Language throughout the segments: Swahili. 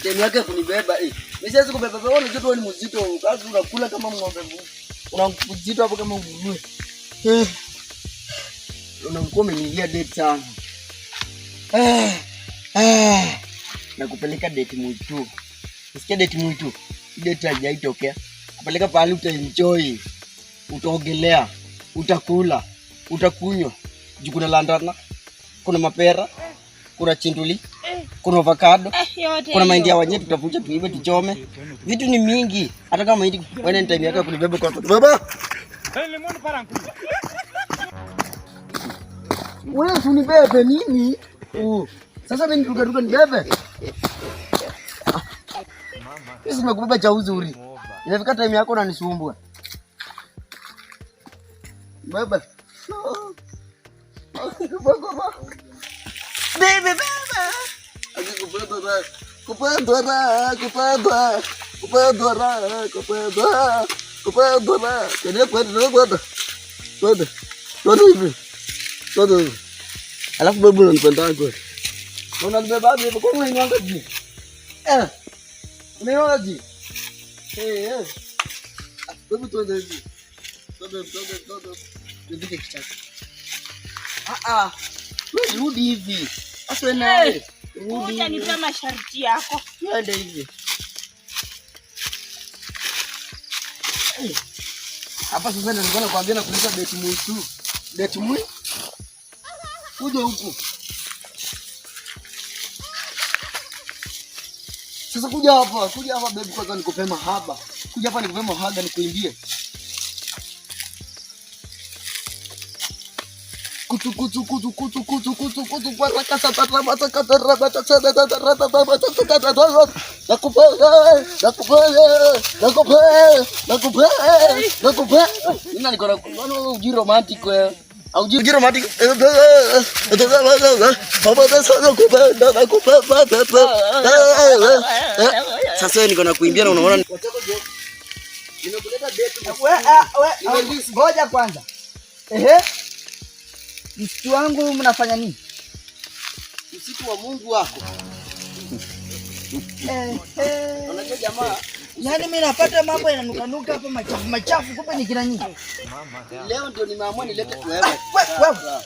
Time yake kunibeba Mimi siwezi kubeba wewe unajua ni mzito. Kazi unakula kama ng'ombe. Unamzito hapo kama nguruwe. Unakuwa umenilia date sana. Nakupeleka date mwitu. Usikia date mwitu. Date hajaitokea. Kupeleka pale utaenjoy. Utaogelea, utakula, utakunywa. Juu kuna landana, kuna mapera, kuna chinduli, kuna avocado, kuna mahindi ya wenyewe tutavuja tuive tuchome. Vitu ni mingi. Hata kama mahindi wewe ni time yako kunibeba kwa baba. Wewe unibebe nini? Sasa mimi nduka nibebe. Sisi nimekubeba cha uzuri. Inafika time yako unanisumbua. Baba. Bebe. Alafu babu unanipenda kweli. Unanibeba babu kwa nini unaniangaji? Unaonaje? Babu tuende hivi. Todo. Ndio kichaka. Wewe rudi hivi. Aso naye. Rudi. Unanipa masharti yako. Twende hivi. Hapa sasa ndio nilikuwa nakwambia na kuleta date mwitu. Date mwi? Kuja huku. Sasa kuja hapa baby kwanza nikupe mahaba. Kuja hapa nikupe mahaba nikuimbie. Kutu sasa niko na kuimbia na unaona nimekuleta date. Wewe ngoja kwanza. Msitu wangu mnafanya nini? Msitu wa Mungu wako. Unajua jamaa, yaani mimi napata mambo yananuka hapa machafu kumbe ni kila nyingi. Leo ndio nimeamua nilete wewe.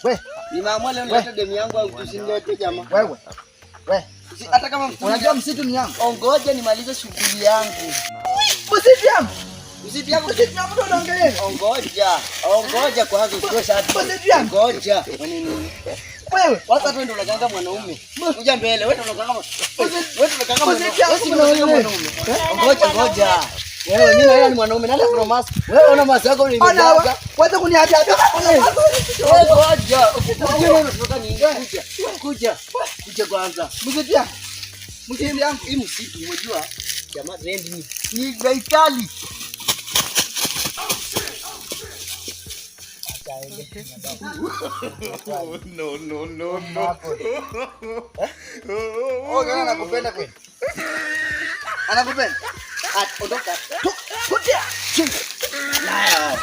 Wewe. Nimeamua leo nilete demu yangu au tusinilete jamaa. Wewe. Hata kama unajua msitu ni yangu. Ongoja nimalize shughuli yangu. Msitu yangu. Msitu yangu ndio unaongelea. Ongoja kwanza sio shati. Msitu yangu. Ngoja. Nini? Wewe, kwanza tu ndio unakanga mwanaume. Kuja mbele, wewe ndio unakanga. Wewe ndio unakanga mwanaume. Ngoja. Wewe mimi na yeye ni mwanaume nani kuna mask? Wewe una mask yako ni mjaga. Kwanza kuniacha. Wewe ngoja. Ukikuja unataka nini? Kuja kwanza. Msitu yangu hii msitu unajua jamaa trend ni bei kali. No. Gana anakupenda kweli. Anakupenda. Ondoka. Kuja. Nayo.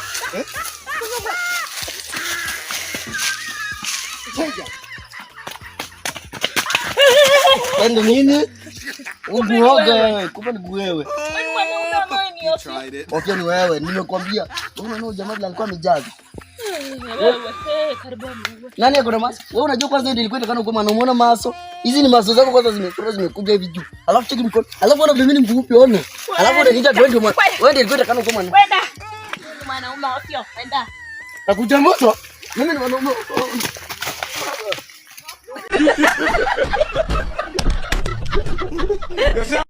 Pendo nini? Uguoga wewe, kumbe ni wewe. Okay ni wewe, nimekwambia. Unaona jamaa alikuwa amejaza. Nani yako na maso? Wewe unajua kwanza ndio ilikuwa itakana kwa maana umeona maso. Hizi ni maso zako kwanza zimekuja hivi juu. Alafu cheki mkono. Alafu ona mimi ni mfupi one. Alafu unaniita twende mwana. Wewe ndio ilikuwa itakana kwa maana. Kwenda. Mwanaume afio, kwenda. Nakuja moto. Mimi ni mwanaume. Yes,